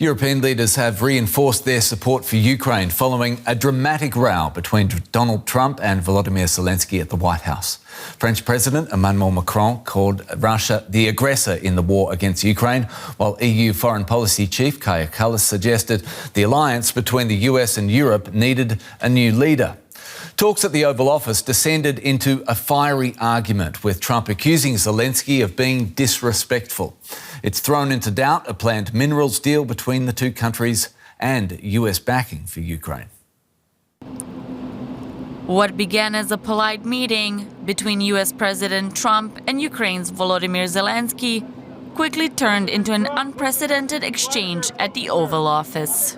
European leaders have reinforced their support for Ukraine following a dramatic row between Donald Trump and Volodymyr Zelenskyy at the White House. French President Emmanuel Macron called Russia the aggressor in the war against Ukraine, while EU Foreign Policy Chief Kaja Kallas suggested the alliance between the US and Europe needed a new leader. Talks at the Oval Office descended into a fiery argument, with Trump accusing Zelenskyy of being disrespectful. It's thrown into doubt a planned minerals deal between the two countries and US backing for Ukraine. What began as a polite meeting between US President Trump and Ukraine's Volodymyr Zelenskyy quickly turned into an unprecedented exchange at the Oval Office.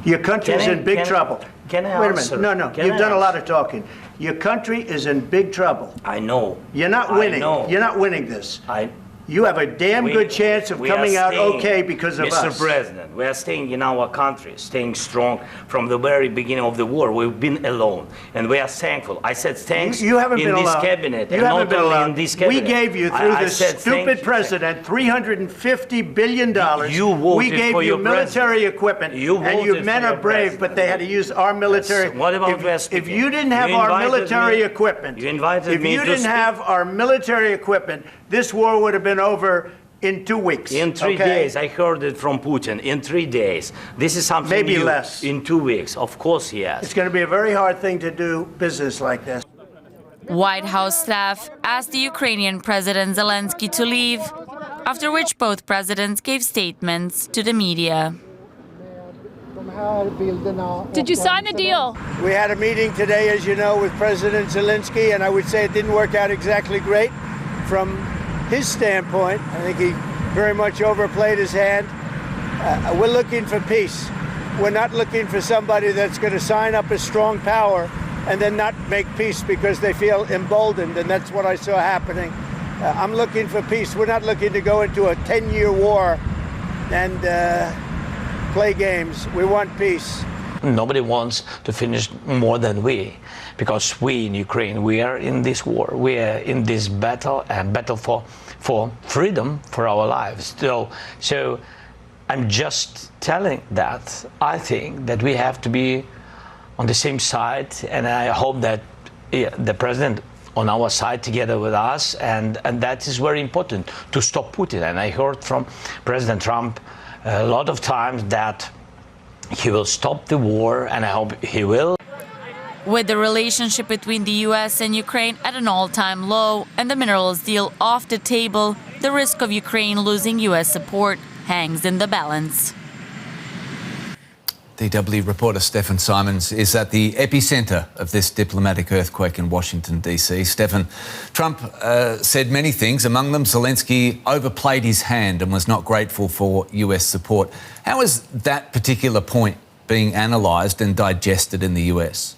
Your country is in big trouble. Can I Wait a answer? minute. No. You've done a lot of talking. Your country is in big trouble. I know. You're not winning. I know. You're not winning this. You have a damn good chance of coming out okay because of us. Mr. President, we are staying in our country, staying strong from the very beginning of the war. We've been alone, and we are thankful. I said thanks you haven't in been this alone. cabinet, You and haven't not been only alone. in this cabinet. We gave you, through I this said stupid president, $350 billion. You voted we gave for you your military president. equipment, You and your voted men for are your brave, president. but they had to use our military. What about West? If you didn't have our military equipment, if you didn't have our military equipment, this war would have been over in 2 weeks. In 3 days, I heard it from Putin. In 3 days, this is something maybe new. less. In 2 weeks, of course, yes. It's going to be a very hard thing to do business like this. White House staff asked the Ukrainian President Zelenskyy to leave, after which both presidents gave statements to the media. Did you sign the deal? We had a meeting today, as you know, with President Zelenskyy, and I would say it didn't work out exactly great from his standpoint. I think he very much overplayed his hand. We're looking for peace. We're not looking for somebody that's going to sign up as strong power and then not make peace because they feel emboldened, and that's what I saw happening. I'm looking for peace. We're not looking to go into a 10-year war and play games. We want peace. Nobody wants to finish more than we, because we in Ukraine, we are in this war, we are in this battle, and battle for freedom for our lives. So I'm just telling that I think that we have to be on the same side, and I hope that the president on our side together with us, and that is very important to stop Putin. And I heard from President Trump a lot of times that he will stop the war, and I hope he will. With the relationship between the US and Ukraine at an all-time low and the minerals deal off the table, the risk of Ukraine losing US support hangs in the balance. DW reporter Stefan Simons is at the epicenter of this diplomatic earthquake in Washington, D.C. Stefan, Trump said many things. Among them, Zelenskyy overplayed his hand and was not grateful for US support. How is that particular point being analysed and digested in the US?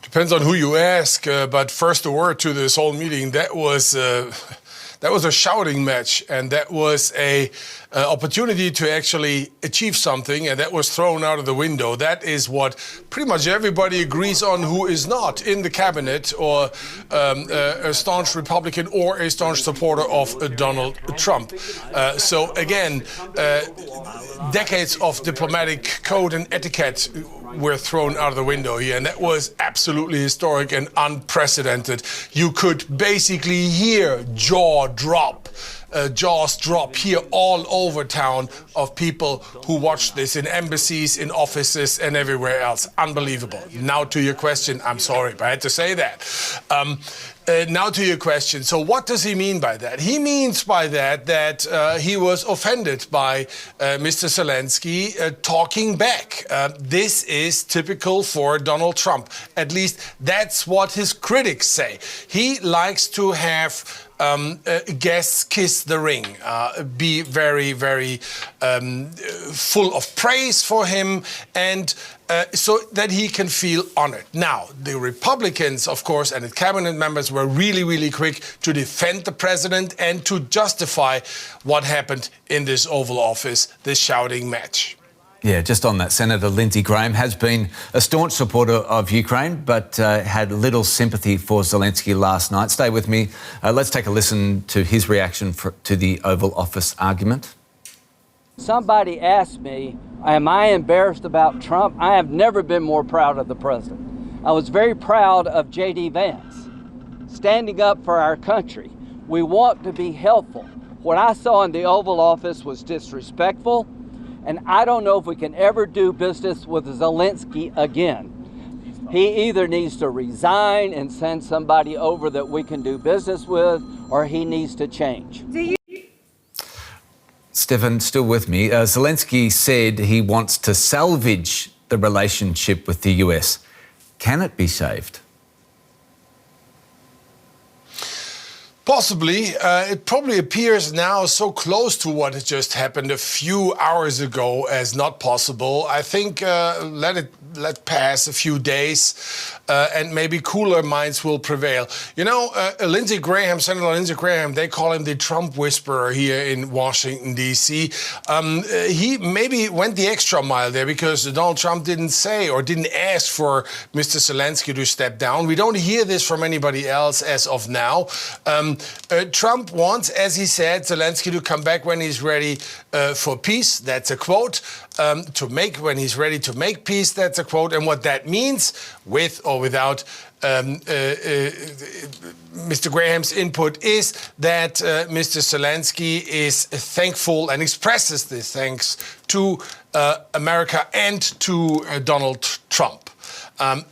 Depends on who you ask, but first a word to this whole meeting. That was a shouting match, and that was a opportunity to actually achieve something, and that was thrown out of the window. That is what pretty much everybody agrees on who is not in the cabinet, or a staunch Republican or a staunch supporter of Donald Trump. So again, decades of diplomatic code and etiquette were thrown out of the window here, and that was absolutely historic and unprecedented. You could basically hear jaws drop here all over town of people who watched this in embassies, in offices, and everywhere else. Unbelievable. Now to your question. I'm sorry, but I had to say that. Now to your question. So what does he mean by that? He means by that he was offended by Mr. Zelenskyy talking back. This is typical for Donald Trump. At least that's what his critics say. He likes to have guests kiss the ring, be very, very full of praise for him, and so that he can feel honored. Now, the Republicans, of course, and the cabinet members were really, really quick to defend the president and to justify what happened in this Oval Office, this shouting match. Yeah, just on that, Senator Lindsey Graham has been a staunch supporter of Ukraine, but had little sympathy for Zelenskyy last night. Stay with me. Let's take a listen to his reaction to the Oval Office argument. Somebody asked me, am I embarrassed about Trump? I have never been more proud of the president. I was very proud of J.D. Vance, standing up for our country. We want to be helpful. What I saw in the Oval Office was disrespectful, and I don't know if we can ever do business with Zelenskyy again. He either needs to resign and send somebody over that we can do business with, or he needs to change. Stefan, still with me. Zelenskyy said he wants to salvage the relationship with the US. Can it be saved? Possibly. It probably appears now so close to what had just happened a few hours ago as not possible. I think let pass a few days and maybe cooler minds will prevail. You know, Lindsey Graham, Senator Lindsey Graham, they call him the Trump whisperer here in Washington, D.C. He maybe went the extra mile there because Donald Trump didn't say or didn't ask for Mr. Zelenskyy to step down. We don't hear this from anybody else as of now. Trump wants, as he said, Zelenskyy to come back when he's ready for peace. That's a quote. When he's ready to make peace, that's a quote. And what that means, with or without Mr. Graham's input, is that Mr. Zelenskyy is thankful and expresses this thanks to America and to Donald Trump.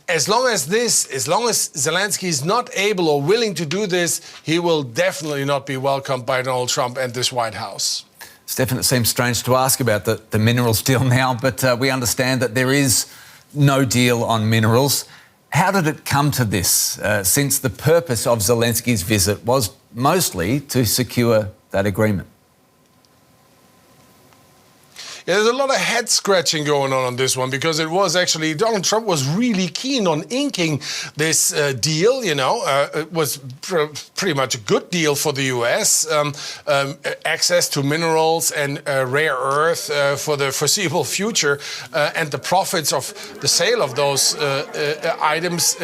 As long as Zelenskyy is not able or willing to do this, he will definitely not be welcomed by Donald Trump and this White House. Stefan, it seems strange to ask about the minerals deal now, but we understand that there is no deal on minerals. How did it come to this, since the purpose of Zelenskyy's visit was mostly to secure that agreement? Yeah, there's a lot of head scratching going on this one, because it was actually Donald Trump was really keen on inking this deal. You know, it was pretty much a good deal for the U.S. Access to minerals and rare earth for the foreseeable future, and the profits of the sale of those items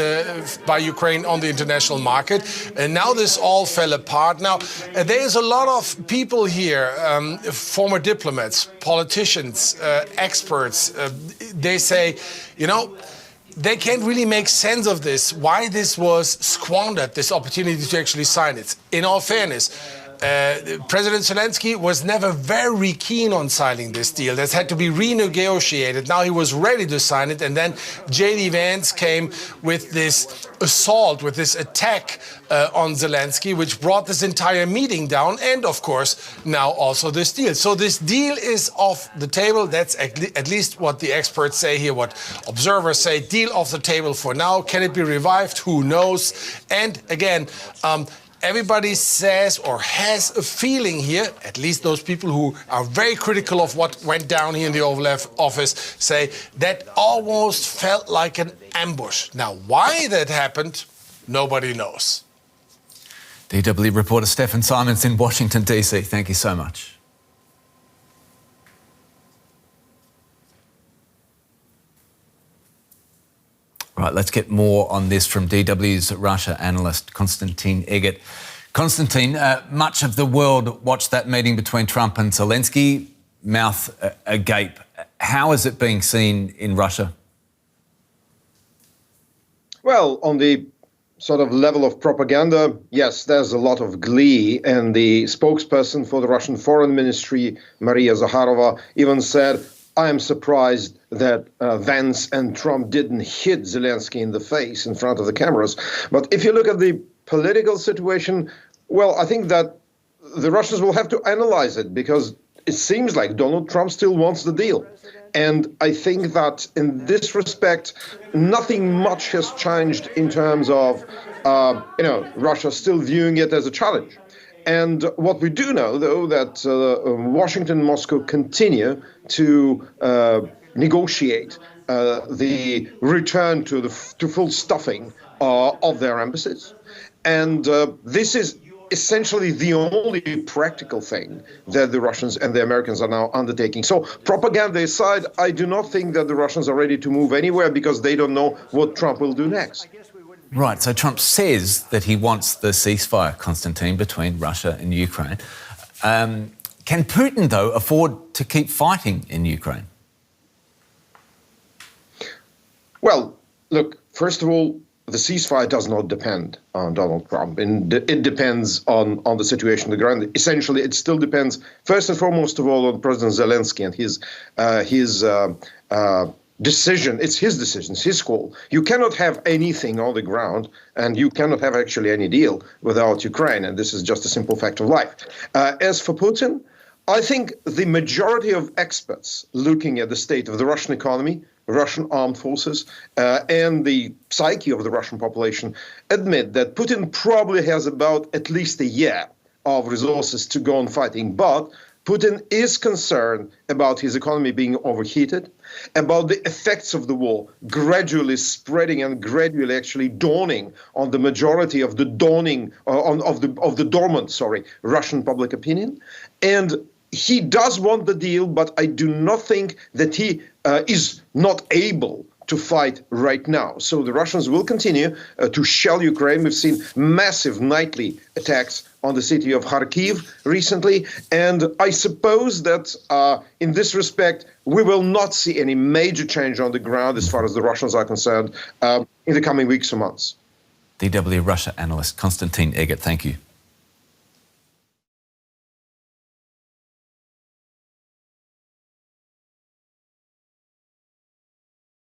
by Ukraine on the international market. And now this all fell apart. Now there's a lot of people here, former diplomats, politicians, experts, they say, you know, they can't really make sense of this, why this was squandered, this opportunity to actually sign it. In all fairness, President Zelenskyy was never very keen on signing this deal. This had to be renegotiated. Now he was ready to sign it, and then J.D. Vance came with this assault, with this attack on Zelenskyy, which brought this entire meeting down, and of course now also this deal. So this deal is off the table. That's at least what the experts say here, what observers say. Deal off the table for now. Can it be revived? Who knows? And again, everybody says or has a feeling here, at least those people who are very critical of what went down here in the Oval Office say that almost felt like an ambush. Now, why that happened, nobody knows. DW reporter Stefan Simons in Washington, D.C. Thank you so much. Right, let's get more on this from DW's Russia analyst, Konstantin Eggert. Konstantin, much of the world watched that meeting between Trump and Zelenskyy, mouth agape. How is it being seen in Russia? Well, on the sort of level of propaganda, yes, there's a lot of glee. And the spokesperson for the Russian Foreign Ministry, Maria Zakharova, even said, I am surprised that Vance and Trump didn't hit Zelenskyy in the face in front of the cameras. But if you look at the political situation, well, I think that the Russians will have to analyze it, because it seems like Donald Trump still wants the deal. And I think that in this respect, nothing much has changed in terms of, Russia still viewing it as a challenge. And what we do know, though, that Washington and Moscow continue to negotiate the return to full stuffing of their embassies. And this is essentially the only practical thing that the Russians and the Americans are now undertaking. So propaganda aside, I do not think that the Russians are ready to move anywhere because they don't know what Trump will do next. Right, so Trump says that he wants the ceasefire, Konstantin, between Russia and Ukraine. Can Putin, though, afford to keep fighting in Ukraine? Well, look, first of all, the ceasefire does not depend on Donald Trump, and it depends on the situation on the ground. Essentially, it still depends, first and foremost of all, on President Zelenskyy and his decision. It's his decision, it's his call. You cannot have anything on the ground, and you cannot have actually any deal without Ukraine, and this is just a simple fact of life. As for Putin, I think the majority of experts looking at the state of the Russian economy, Russian armed forces, and the psyche of the Russian population admit that Putin probably has about at least a year of resources to go on fighting. But Putin is concerned about his economy being overheated, about the effects of the war gradually spreading and gradually actually dawning on the majority of the dormant Russian public opinion. And he does want the deal, but I do not think that he is not able to fight right now. So the Russians will continue to shell Ukraine. We've seen massive nightly attacks on the city of Kharkiv recently. And I suppose that in this respect, we will not see any major change on the ground as far as the Russians are concerned in the coming weeks or months. DW Russia analyst Konstantin Eggert, thank you.